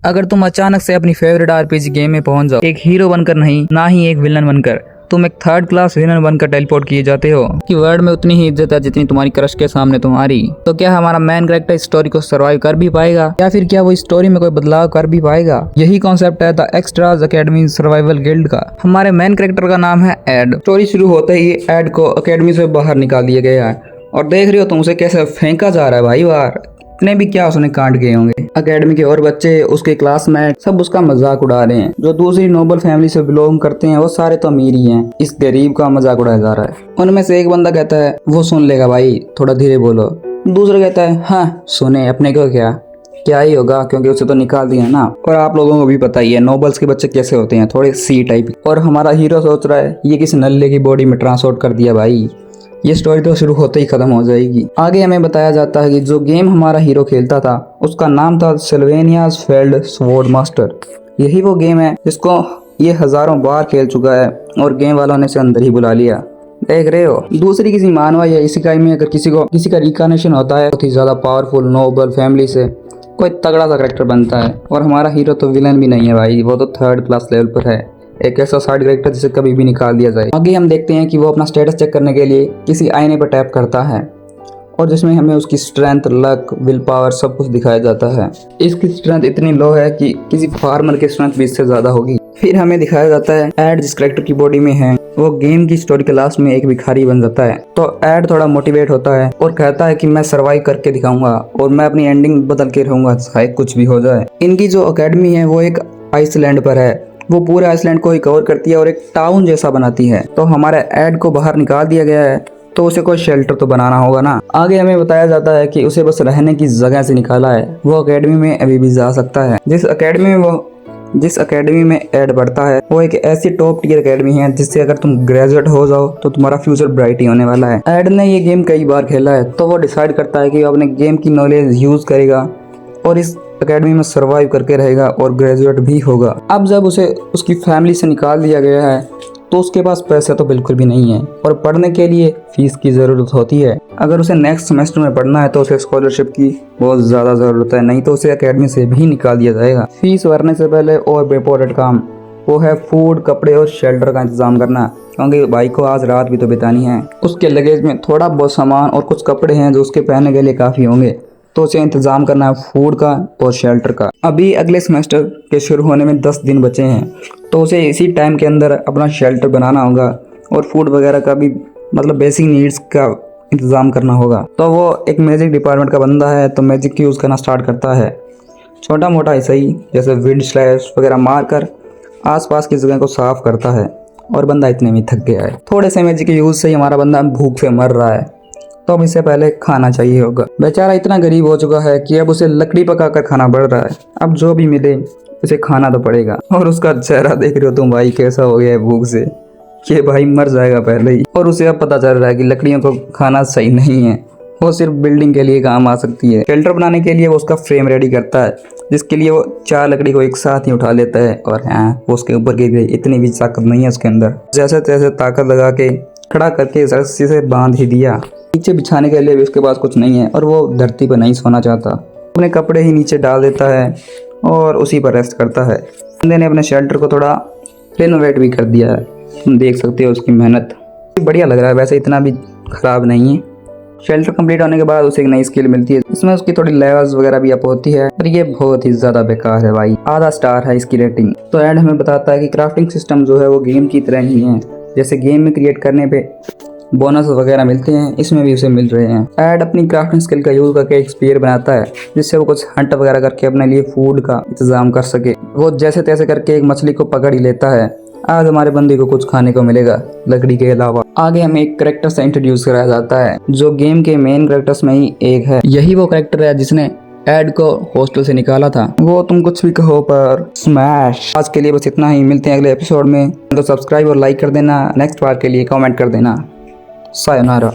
अगर तुम अचानक से अपनी फेवरेट आरपीजी गेम में पहुंच जाओ, एक हीरो बनकर नहीं, ना ही एक विलन बनकर, तुम एक थर्ड क्लास विलन बनकर टेलीपोर्ट किए जाते हो कि वर्ल्ड में उतनी ही इज्जत है जितनी तुम्हारी क्रश के सामने तुम्हारी। तो क्या हमारा मेन कैरेक्टर इस स्टोरी को सर्वाइव कर भी पाएगा, या फिर क्या वो इस स्टोरी में कोई बदलाव कर भी पाएगा? यही कॉन्सेप्ट है the extras academy survival guild का। हमारे मेन कैरेक्टर का नाम है एड। स्टोरी शुरू होते ही एड को अकेडमी से बाहर निकाल दिया गया है और देख रहे हो तुम उसे कैसे फेंका जा रहा है भाई बाहर। इतने भी क्या उसने कांड गए होंगे। अकेडमी के और बच्चे, उसके क्लासमेट सब उसका मजाक उड़ा रहे हैं। जो दूसरी नोबल फैमिली से बिलोंग करते हैं वो सारे तो अमीर ही हैं, इस गरीब का मजाक उड़ाया जा रहा है। उनमें से एक बंदा कहता है वो सुन लेगा भाई, थोड़ा धीरे बोलो। दूसरा कहता है हाँ सुने, अपने को क्या ही होगा, क्योंकि उसे तो निकाल दिया ना। और आप लोगों को भी पता ही है नोबल्स के बच्चे कैसे होते हैं, थोड़े सी टाइप। और हमारा हीरो सोच रहा है ये किसी नल्ले की बॉडी में ट्रांसपोर्ट कर दिया भाई, ये स्टोरी तो शुरू होते ही खत्म हो जाएगी। आगे हमें बताया जाता है कि जो गेम हमारा हीरो खेलता था उसका नाम था सिल्वेनियाज फेल्ड स्वॉर्ड मास्टर। यही वो गेम है जिसको ये हजारों बार खेल चुका है और गेम वालों ने इसे अंदर ही बुला लिया। देख रहे हो, दूसरी किसी मानवा या इसेकाई में अगर किसी का रिकानेशन होता है बहुत ही ज्यादा पावरफुल नोबल फैमिली से कोई तगड़ा सा करेक्टर बनता है। और हमारा हीरो तो विलन भी नहीं है भाई, वो तो थर्ड क्लास लेवल पर है, एक ऐसा साइड कैरेक्टर जिसे कभी भी निकाल दिया जाए। आगे हम देखते हैं कि वो अपना स्टेटस चेक करने के लिए किसी आईने पर टैप करता है और जिसमें हमें उसकी स्ट्रेंथ, लक, विल पावर सब कुछ दिखाया जाता है। इसकी स्ट्रेंथ इतनी लो है कि किसी फार्मर की स्ट्रेंथ भी इससे ज्यादा होगी। फिर हमें दिखाया जाता है एड जिस कैरेक्टर की बॉडी में है वो गेम की स्टोरी के लास्ट में एक भिखारी बन जाता है। तो एड थोड़ा मोटिवेट होता है और कहता है कि मैं सर्वाइव करके दिखाऊंगा और मैं अपनी एंडिंग बदल के रहूंगा, चाहे कुछ भी हो जाए। इनकी जो अकेडमी है वो एक आइसलैंड पर है, वो पूरे आइसलैंड को ही कवर करती है और एक टाउन जैसा बनाती है। तो हमारे एड को बाहर निकाल दिया गया है तो उसे कोई शेल्टर तो बनाना होगा ना। आगे हमें बताया जाता है कि उसे बस रहने की जगह से निकाला है, वो अकेडमी में अभी भी जा सकता है। जिस अकेडमी में एड पढ़ता है वो एक ऐसी टॉप टियर अकेडमी है जिससे अगर तुम ग्रेजुएट हो जाओ तो तुम्हारा फ्यूचर ब्राइट ही होने वाला है। एड ने ये गेम कई बार खेला है तो वो डिसाइड करता है कि वो अपने गेम की नॉलेज यूज करेगा और इस अकेडमी में सरवाइव करके रहेगा और ग्रेजुएट भी होगा। अब जब उसे उसकी फैमिली से निकाल दिया गया है तो उसके पास पैसा तो बिल्कुल भी नहीं है और पढ़ने के लिए फीस की ज़रूरत होती है। अगर उसे नेक्स्ट सेमेस्टर में पढ़ना है तो उसे स्कॉलरशिप की बहुत ज़्यादा ज़रूरत है, नहीं तो उसे अकेडमी से भी निकाल दिया जाएगा। फीस भरने से पहले और इम्पोर्टेंट काम वो है फूड, कपड़े और शेल्टर का इंतजाम करना, क्योंकि भाई को आज रात भी तो बितानी है। उसके लगेज में थोड़ा बहुत सामान और कुछ कपड़े हैं जो उसके पहनने के लिए काफ़ी होंगे, तो उसे इंतजाम करना है फूड का और शेल्टर का। अभी अगले सेमेस्टर के शुरू होने में 10 दिन बचे हैं तो उसे इसी टाइम के अंदर अपना शेल्टर बनाना होगा और फूड वगैरह का भी मतलब बेसिक नीड्स का इंतजाम करना होगा। तो वो एक मैजिक डिपार्टमेंट का बंदा है तो मैजिक यूज़ करना स्टार्ट करता है, छोटा मोटा ऐसा ही, जैसे विंड स्लैश वगैरह मार कर आसपास की जगह को साफ करता है। और बंदा इतने में थक गया है, थोड़े से मैजिक यूज़ से ही हमारा बंदा भूख से मर रहा है, तो अब इससे पहले खाना चाहिए होगा। बेचारा इतना गरीब हो चुका है कि अब उसे लकड़ी पकाकर खाना पड़ रहा है। अब जो भी मिले उसे खाना तो पड़ेगा। और उसका चेहरा देख रहे हो तुम भाई, कैसा हो गया है भूख से कि भाई मर जाएगा पहले ही। और उसे अब पता चल रहा है कि लकड़ियों को खाना सही नहीं है, वो सिर्फ बिल्डिंग के लिए काम आ सकती है। शेल्टर बनाने के लिए वो उसका फ्रेम रेडी करता है, जिसके लिए वो 4 लकड़ी को एक साथ ही उठा लेता है और हाँ वो उसके ऊपर गिर गई। इतनी भी ताकत नहीं है उसके अंदर, जैसे तैसे ताकत लगा के खड़ा करके रस्सी से बांध ही दिया। नीचे बिछाने के लिए भी उसके पास कुछ नहीं है और वो धरती पर नहीं सोना चाहता, अपने कपड़े ही नीचे डाल देता है और उसी पर रेस्ट करता है। बंदे ने अपने शेल्टर को थोड़ा रिनोवेट भी कर दिया है, तुम देख सकते हो उसकी मेहनत, बढ़िया लग रहा है, वैसे इतना भी खराब नहीं है। शेल्टर कंप्लीट होने के बाद उसे एक नई स्किल मिलती है, इसमें उसकी थोड़ी लेवल्स वगैरह भी अप होती है, पर ये बहुत ही ज्यादा बेकार है भाई, आधा स्टार है इसकी रेटिंग। तो एड हमें बताता है कि क्राफ्टिंग सिस्टम जो है वो गेम की तरह ही है, जैसे गेम में क्रिएट करने पे बोनस वगैरह मिलते हैं, इसमें भी उसे मिल रहे हैं। एड अपनी क्राफ्टिंग स्किल का यूज करके एक स्पीयर बनाता है जिससे वो कुछ हंट वगैरह करके अपने लिए फूड का इंतजाम कर सके। वो जैसे तैसे करके एक मछली को पकड़ ही लेता है। आज हमारे बंदे को कुछ खाने को मिलेगा लकड़ी के अलावा। आगे हमें एक कैरेक्टर से इंट्रोड्यूस कराया जाता है जो गेम के मेन कैरेक्टर्स में ही एक है। यही वो कैरेक्टर है जिसने एड को हॉस्टल से निकाला था, वो तुम कुछ भी कहो पर स्मैश। आज के लिए बस इतना ही, मिलते हैं अगले एपिसोड में। तो सब्सक्राइब और लाइक कर देना, नेक्स्ट पार्ट के लिए कमेंट कर देना। सायोनारा।